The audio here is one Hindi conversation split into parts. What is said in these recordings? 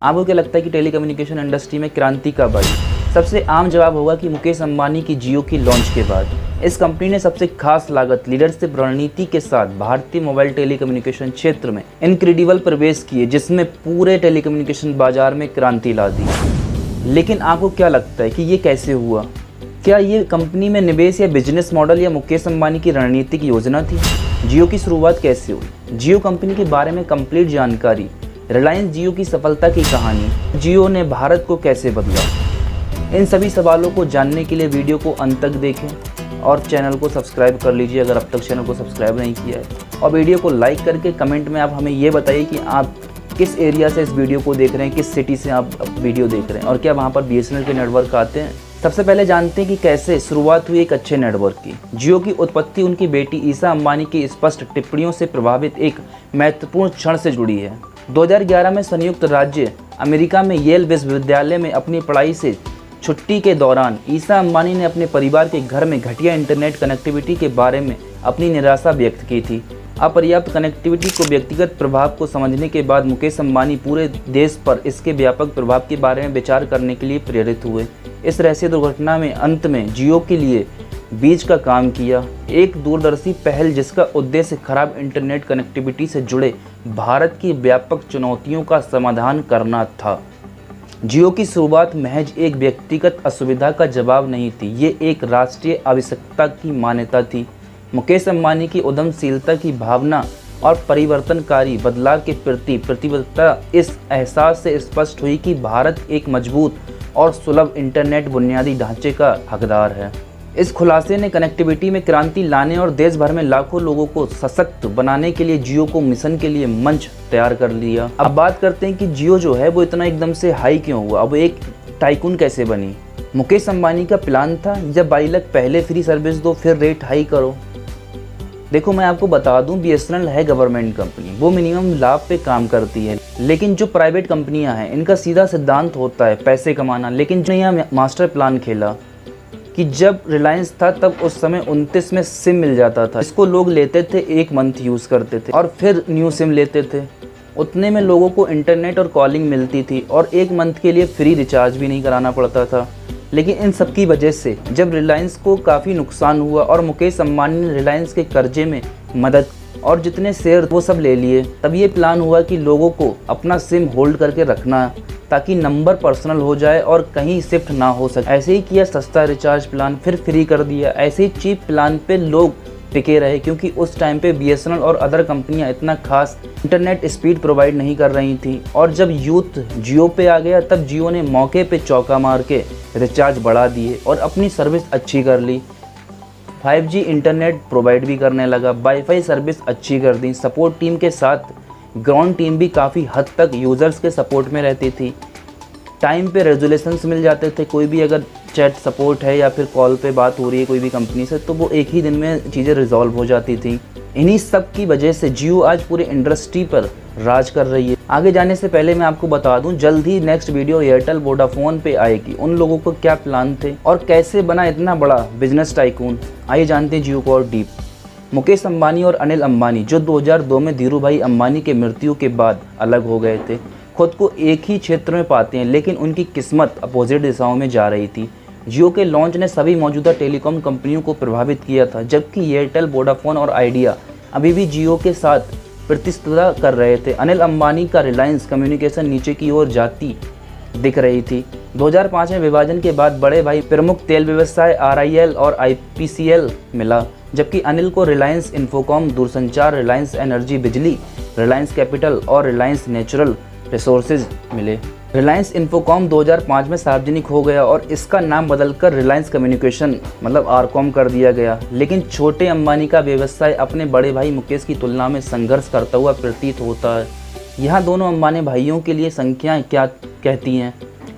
आपको क्या लगता है कि टेलीकम्युनिकेशन इंडस्ट्री में क्रांति कब आई? सबसे आम जवाब होगा कि मुकेश अंबानी की जियो की लॉन्च के बाद। इस कंपनी ने सबसे खास लागत लीडरशिप रणनीति के साथ भारतीय मोबाइल टेलीकम्युनिकेशन क्षेत्र में इनक्रेडिबल प्रवेश किए, जिसमें पूरे टेलीकम्युनिकेशन बाजार में क्रांति ला दी। लेकिन आपको क्या लगता है कि ये कैसे हुआ? क्या ये कंपनी में निवेश या बिजनेस मॉडल या मुकेश अंबानी की रणनीतिक योजना थी? जियो की शुरुआत कैसे हुई? जियो कंपनी के बारे में कंप्लीट जानकारी, रिलायंस जियो की सफलता की कहानी, जियो ने भारत को कैसे बदला, इन सभी सवालों को जानने के लिए वीडियो को अंत तक देखें और चैनल को सब्सक्राइब कर लीजिए अगर अब तक चैनल को सब्सक्राइब नहीं किया है। और वीडियो को लाइक करके कमेंट में आप हमें ये बताइए कि आप किस एरिया से इस वीडियो को देख रहे हैं, किस सिटी से आप वीडियो देख रहे हैं और क्या वहाँ पर BSNL के नेटवर्क आते हैं। सबसे पहले जानते हैं कि कैसे शुरुआत हुई एक अच्छे नेटवर्क की। जियो की उत्पत्ति उनकी बेटी ईशा अंबानी की स्पष्ट टिप्पणियों से प्रभावित एक महत्वपूर्ण क्षण से जुड़ी है। 2011 में संयुक्त राज्य अमेरिका में येल विश्वविद्यालय में अपनी पढ़ाई से छुट्टी के दौरान ईशा अंबानी ने अपने परिवार के घर में घटिया इंटरनेट कनेक्टिविटी के बारे में अपनी निराशा व्यक्त की थी। अपर्याप्त कनेक्टिविटी को व्यक्तिगत प्रभाव को समझने के बाद मुकेश अंबानी पूरे देश पर इसके व्यापक प्रभाव के बारे में विचार करने के लिए प्रेरित हुए। इस रहस्य दुर्घटना में अंत में जियो के लिए बीज का काम किया, एक दूरदर्शी पहल जिसका उद्देश्य खराब इंटरनेट कनेक्टिविटी से जुड़े भारत की व्यापक चुनौतियों का समाधान करना था। जियो की शुरुआत महज एक व्यक्तिगत असुविधा का जवाब नहीं थी, ये एक राष्ट्रीय आवश्यकता की मान्यता थी। मुकेश अंबानी की उद्यमशीलता की भावना और परिवर्तनकारी बदलाव के प्रति प्रतिबद्धता इस एहसास से स्पष्ट हुई कि भारत एक मजबूत और सुलभ इंटरनेट बुनियादी ढांचे का हकदार है। इस खुलासे ने कनेक्टिविटी में क्रांति लाने और देश भर में लाखों लोगों को सशक्त बनाने के लिए जियो को मिशन के लिए मंच तैयार कर लिया। अब बात करते हैं कि जियो जो है वो इतना एकदम से हाई क्यों हुआ, अब एक टाइकून कैसे बनी। मुकेश अंबानी का प्लान था जब 22 लाख पहले फ्री सर्विस दो फिर रेट हाई करो। देखो मैं आपको बता दूं, BSNL है गवर्नमेंट कंपनी, वो मिनिमम लाभ पे काम करती है। लेकिन जो प्राइवेट कंपनियां हैं इनका सीधा सिद्धांत होता है पैसे कमाना। लेकिन जो यहाँ मास्टर प्लान खेला कि जब रिलायंस था तब उस समय 29 में सिम मिल जाता था, इसको लोग लेते थे, 1 मंथ यूज़ करते थे और फिर न्यू सिम लेते थे। उतने में लोगों को इंटरनेट और कॉलिंग मिलती थी और 1 मंथ के लिए फ्री रिचार्ज भी नहीं कराना पड़ता था। लेकिन इन सब की वजह से जब रिलायंस को काफ़ी नुकसान हुआ और मुकेश अंबानी ने रिलायंस के कर्जे में मदद और जितने शेयर वो सब ले लिए, तब ये प्लान हुआ कि लोगों को अपना सिम होल्ड करके रखना ताकि नंबर पर्सनल हो जाए और कहीं शिफ्ट ना हो सके। ऐसे ही किया, सस्ता रिचार्ज प्लान फिर फ्री कर दिया। ऐसे ही चीप प्लान पे लोग टिके रहे क्योंकि उस टाइम पे BSNL और अदर कंपनियां इतना खास इंटरनेट स्पीड प्रोवाइड नहीं कर रही थी। और जब यूथ जियो पे आ गया तब जियो ने मौके पे चौका मार के रिचार्ज बढ़ा दिए और अपनी सर्विस अच्छी कर ली। 5G इंटरनेट प्रोवाइड भी करने लगा, वाईफाई सर्विस अच्छी कर दी। सपोर्ट टीम के साथ ग्राउंड टीम भी काफ़ी हद तक यूज़र्स के सपोर्ट में रहती थी। टाइम पे रेजोल्यूशंस मिल जाते थे, कोई भी अगर चैट सपोर्ट है या फिर कॉल पे बात हो रही है कोई भी कंपनी से तो वो एक ही दिन में चीज़ें रिजॉल्व हो जाती थी। इन्हीं सब की वजह से जियो आज पूरे इंडस्ट्री पर राज कर रही है। आगे जाने से पहले मैं आपको बता दूं, जल्द ही नेक्स्ट वीडियो एयरटेल वोडाफोन पे आएगी। उन लोगों को क्या प्लान थे और कैसे बना इतना बड़ा बिजनेस टाइकून, आइए जानते हैं जियो को और डीप। मुकेश अंबानी और अनिल अंबानी जो 2002 में धीरूभाई अंबानी के मृत्यु के बाद अलग हो गए थे, खुद को एक ही क्षेत्र में पाते हैं लेकिन उनकी किस्मत अपोजिट दिशाओं में जा रही थी। जियो के लॉन्च ने सभी मौजूदा टेलीकॉम कंपनियों को प्रभावित किया था, जबकि एयरटेल, वोडाफोन और आइडिया अभी भी जियो के साथ प्रतिस्पर्धा कर रहे थे। अनिल अंबानी का रिलायंस कम्युनिकेशन नीचे की ओर जाती दिख रही थी। 2005 में विभाजन के बाद बड़े भाई प्रमुख तेल व्यवसाय RIL और IPCL मिला, जबकि अनिल को रिलायंस इन्फोकॉम दूरसंचार, रिलायंस एनर्जी बिजली, रिलायंस कैपिटल और रिलायंस नेचुरल रिसोर्सेज मिले। रिलायंस इन्फोकॉम 2005 में सार्वजनिक हो गया और इसका नाम बदलकर रिलायंस कम्युनिकेशन मतलब आरकॉम कर दिया गया। लेकिन छोटे अंबानी का व्यवसाय अपने बड़े भाई मुकेश की तुलना में संघर्ष करता हुआ प्रतीत होता है। यहाँ दोनों अंबानी भाइयों के लिए संख्याएं क्या कहती हैं।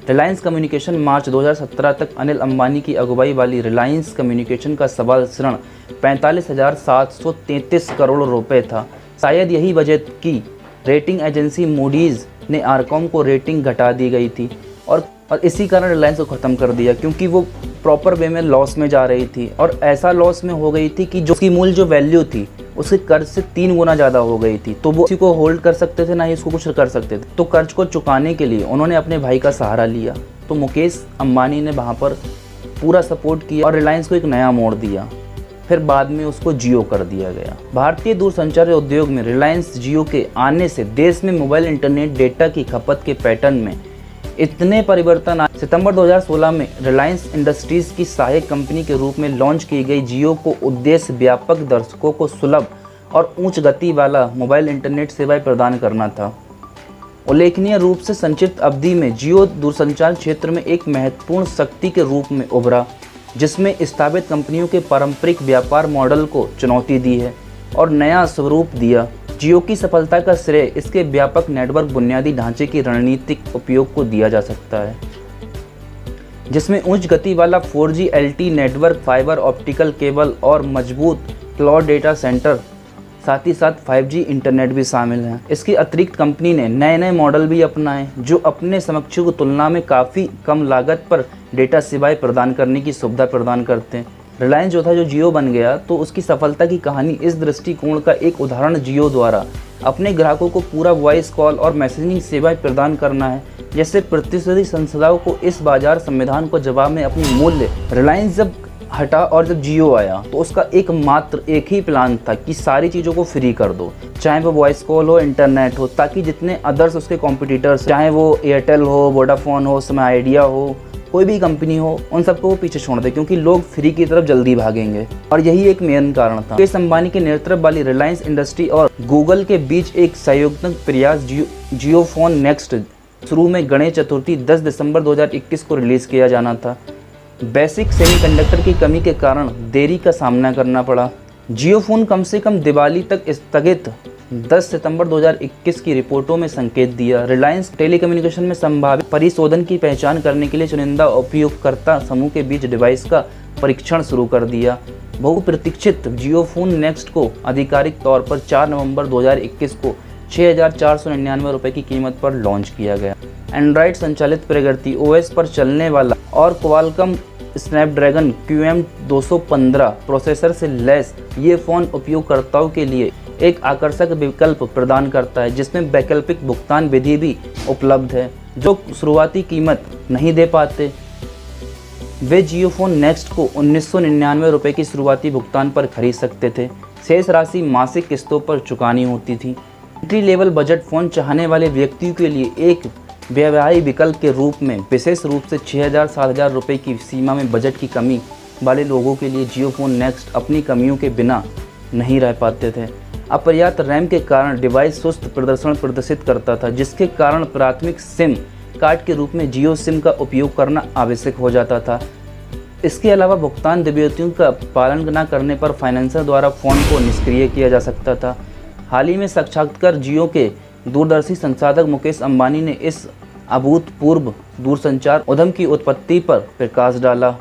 रिलायंस कम्युनिकेशन मार्च 2017 तक अनिल अंबानी की अगुवाई वाली रिलायंस कम्युनिकेशन का सवाल ऋण 45,733 करोड़ रुपए था। शायद यही वजह की रेटिंग एजेंसी मूडीज़ ने आरकॉम को रेटिंग घटा दी गई थी और इसी कारण रिलायंस को ख़त्म कर दिया, क्योंकि वो प्रॉपर वे में लॉस में जा रही थी, और ऐसा लॉस में हो गई थी कि जो उसकी मूल जो वैल्यू थी उसके कर्ज से 3 गुना ज़्यादा हो गई थी। तो वो इसी को होल्ड कर सकते थे, ना ही इसको कुछ कर सकते थे। तो कर्ज को चुकाने के लिए उन्होंने अपने भाई का सहारा लिया। तो मुकेश अंबानी ने वहाँ पर पूरा सपोर्ट किया और रिलायंस को एक नया मोड़ दिया। फिर बाद में उसको जियो कर दिया गया। भारतीय दूरसंचार उद्योग में रिलायंस जियो के आने से देश में मोबाइल इंटरनेट डेटा की खपत के पैटर्न में इतने परिवर्तन आए। सितंबर 2016 में रिलायंस इंडस्ट्रीज की सहायक कंपनी के रूप में लॉन्च की गई जियो को उद्देश्य व्यापक दर्शकों को सुलभ और उच्च गति वाला मोबाइल इंटरनेट सेवाएं प्रदान करना था। उल्लेखनीय रूप से संक्षिप्त अवधि में जियो दूरसंचार क्षेत्र में एक महत्वपूर्ण शक्ति के रूप में उभरा, जिसमें स्थापित कंपनियों के पारंपरिक व्यापार मॉडल को चुनौती दी है और नया स्वरूप दिया। जियो की सफलता का श्रेय इसके व्यापक नेटवर्क बुनियादी ढांचे की रणनीतिक उपयोग को दिया जा सकता है, जिसमें उच्च गति वाला 4G LTE network, fibre optical cable और मजबूत क्लाउड डेटा सेंटर, साथ ही साथ 5G इंटरनेट भी शामिल है। इसके अतिरिक्त कंपनी ने नए नए मॉडल भी अपनाए जो अपने समकक्षों की तुलना में काफ़ी कम लागत पर डेटा सेवाएं प्रदान करने की सुविधा प्रदान करते हैं। रिलायंस जो था, जो जियो बन गया, तो उसकी सफलता की कहानी इस दृष्टिकोण का एक उदाहरण जियो द्वारा अपने ग्राहकों को पूरा वॉइस कॉल और मैसेजिंग सेवाएं प्रदान करना है। जैसे प्रतिस्पर्धी संस्थाओं को इस बाजार संविधान को जवाब में अपनी मूल्य रिलायंस जब हटा और जब जियो आया तो उसका एक ही प्लान था कि सारी चीज़ों को फ्री कर दो, चाहे वो वॉइस कॉल हो, इंटरनेट हो, ताकि जितने अदर्स उसके कॉम्पिटिटर्स, चाहे वो एयरटेल हो, वोडाफोन हो, समय आइडिया हो, कोई भी कंपनी हो, उन सबको वो पीछे छोड़ दे, क्योंकि लोग फ्री की तरफ जल्दी भागेंगे। और यही एक मेन कारण था। मुकेश अंबानी के नेतृत्व वाली रिलायंस इंडस्ट्री और गूगल के बीच एक संयुक्त प्रयास जियो फोन नेक्स्ट शुरू में गणेश चतुर्थी 10 दिसंबर 2021 को रिलीज़ किया जाना था। बेसिक सेमीकंडक्टर की कमी के कारण देरी का सामना करना पड़ा। जियो फोन कम से कम दिवाली तक स्थगित 10 सितंबर 2021 की रिपोर्टों में संकेत दिया। रिलायंस टेलीकम्युनिकेशन में संभावित परिशोधन की पहचान करने के लिए चुनिंदा उपयोगकर्ता समूह के बीच डिवाइस का परीक्षण शुरू कर दिया। बहुप्रतीक्षित जियो फोन नेक्स्ट को आधिकारिक तौर पर 4 नवंबर 2021 को 6,499 रुपये की कीमत पर लॉन्च किया गया। एंड्रॉयड संचालित प्रगति OS पर चलने वाला और क्वालकॉम स्नैपड्रैगन QM215 प्रोसेसर से लैस ये फ़ोन उपयोगकर्ताओं के लिए एक आकर्षक विकल्प प्रदान करता है, जिसमें वैकल्पिक भुगतान विधि भी उपलब्ध है। जो शुरुआती कीमत नहीं दे पाते वे जियो फोन नेक्स्ट को 1999 रुपये की शुरुआती भुगतान पर खरीद सकते थे। शेष राशि मासिक किस्तों पर चुकानी होती थी। एंट्री लेवल बजट फ़ोन चाहने वाले व्यक्तियों के लिए एक व्यवहारिक विकल्प के रूप में विशेष रूप से 6,000-7,000 रुपये की सीमा में बजट की कमी वाले लोगों के लिए जियो फोन नेक्स्ट अपनी कमियों के बिना नहीं रह पाते थे। अपर्याप्त रैम के कारण डिवाइस सुस्त प्रदर्शन प्रदर्शित करता था, जिसके कारण प्राथमिक सिम कार्ड के रूप में जियो सिम का उपयोग करना आवश्यक हो जाता था। इसके अलावा भुगतान दिव्यतियों का पालन न करने पर फाइनेंसर द्वारा फ़ोन को निष्क्रिय किया जा सकता था। हाल ही में साक्षात्कार जियो के दूरदर्शी संसाधक मुकेश अंबानी ने इस अभूतपूर्व दूरसंचार उद्यम की उत्पत्ति पर प्रकाश डाला,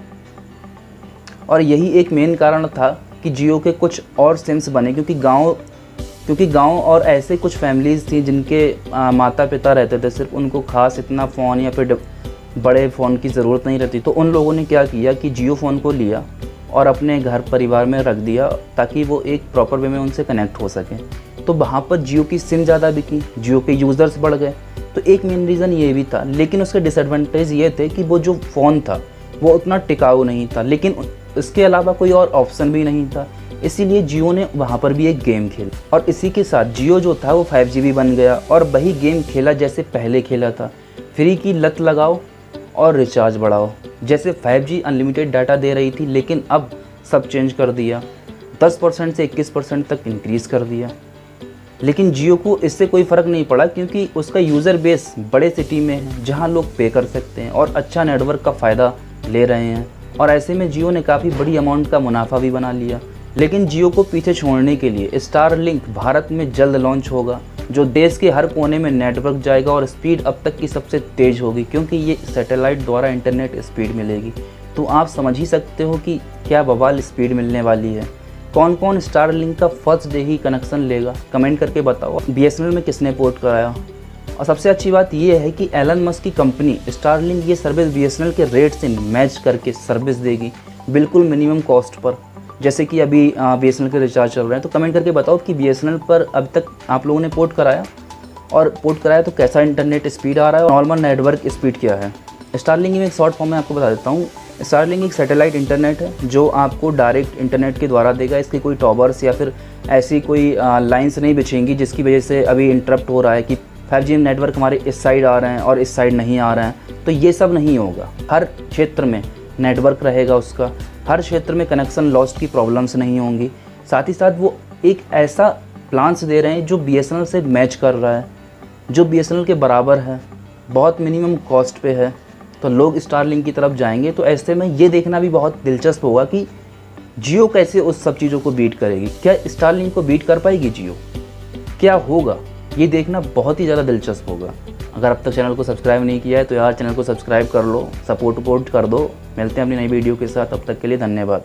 और यही एक मेन कारण था कि जियो के कुछ और सिम्स बने, क्योंकि गांव और ऐसे कुछ फैमिलीज़ थी जिनके माता पिता रहते थे, सिर्फ उनको खास इतना फ़ोन या फिर बड़े फ़ोन की ज़रूरत नहीं रहती। तो उन लोगों ने क्या किया कि जियो फ़ोन को लिया और अपने घर परिवार में रख दिया, ताकि वो एक प्रॉपर वे में उनसे कनेक्ट हो सके। तो वहाँ पर जियो की सिम ज़्यादा बिकी, जियो के यूज़र्स बढ़ गए। तो एक मेन रीज़न ये भी था, लेकिन उसके डिसएडवांटेज ये थे कि वो जो फ़ोन था वो उतना टिकाऊ नहीं था, लेकिन इसके अलावा कोई और ऑप्शन भी नहीं था। इसीलिए जियो ने वहाँ पर भी एक गेम खेला, और इसी के साथ जियो जो था वो 5G भी बन गया और वही गेम खेला जैसे पहले खेला था। फ्री की लत लगाओ और रिचार्ज बढ़ाओ। जैसे 5G अनलिमिटेड डाटा दे रही थी, लेकिन अब सब चेंज कर दिया, 10% से 21% तक इंक्रीज़ कर दिया। लेकिन जियो को इससे कोई फ़र्क नहीं पड़ा, क्योंकि उसका यूज़र बेस बड़े सिटी में है जहां लोग पे कर सकते हैं और अच्छा नेटवर्क का फ़ायदा ले रहे हैं, और ऐसे में जियो ने काफ़ी बड़ी अमाउंट का मुनाफा भी बना लिया। लेकिन जियो को पीछे छोड़ने के लिए स्टारलिंक भारत में जल्द लॉन्च होगा, जो देश के हर कोने में नेटवर्क जाएगा और स्पीड अब तक की सबसे तेज़ होगी, क्योंकि ये सैटेलाइट द्वारा इंटरनेट स्पीड मिलेगी। तो आप समझ ही सकते हो कि क्या बवाल स्पीड मिलने वाली है। कौन कौन स्टारलिंक का फर्स्ट डे ही कनेक्शन लेगा, कमेंट करके बताओ। BSNL में किसने पोर्ट कराया, और सबसे अच्छी बात ये है कि एलन मस्क की कंपनी स्टारलिंक ये सर्विस बीएसएनएल के रेट से मैच करके सर्विस देगी बिल्कुल मिनिमम कॉस्ट पर। जैसे कि अभी बीएसएनएल के रिचार्ज चल रहे हैं, तो कमेंट करके बताओ कि बीएसएनएल पर अब तक आप लोगों ने पोर्ट कराया तो कैसा इंटरनेट स्पीड आ रहा है और नॉर्मल नेटवर्क स्पीड क्या है। स्टारलिंक में एक शॉर्ट फॉर्म में आपको बता देता हूँ। स्टारलिंक एक सैटेलाइट इंटरनेट है जो आपको डायरेक्ट इंटरनेट के द्वारा देगा। इसके कोई टॉवर्स या फिर ऐसी कोई लाइन्स नहीं बिछेंगी जिसकी वजह से अभी इंटरप्ट हो रहा है कि 5G नेटवर्क हमारे इस साइड आ रहे हैं और इस साइड नहीं आ रहे हैं। तो ये सब नहीं होगा, हर क्षेत्र में नेटवर्क रहेगा उसका, हर क्षेत्र में कनेक्शन लॉस्ट की प्रॉब्लम्स नहीं होंगी। साथ ही साथ वो एक ऐसा प्लान्स दे रहे हैं जो बीएसएनएल से मैच कर रहा है, जो बीएसएनएल के बराबर है, बहुत मिनिमम कॉस्ट पे है। तो लोग स्टारलिंक की तरफ जाएंगे। तो ऐसे में ये देखना भी बहुत दिलचस्प होगा कि जियो कैसे उस सब चीज़ों को बीट करेगी। क्या स्टारलिंक को बीट कर पाएगी जियो? क्या होगा ये देखना बहुत ही ज़्यादा दिलचस्प होगा। अगर अब तक चैनल को सब्सक्राइब नहीं किया है तो यार चैनल को सब्सक्राइब कर लो, सपोर्ट कर दो। मिलते हैं अपनी नई वीडियो के साथ, तब तक के लिए धन्यवाद।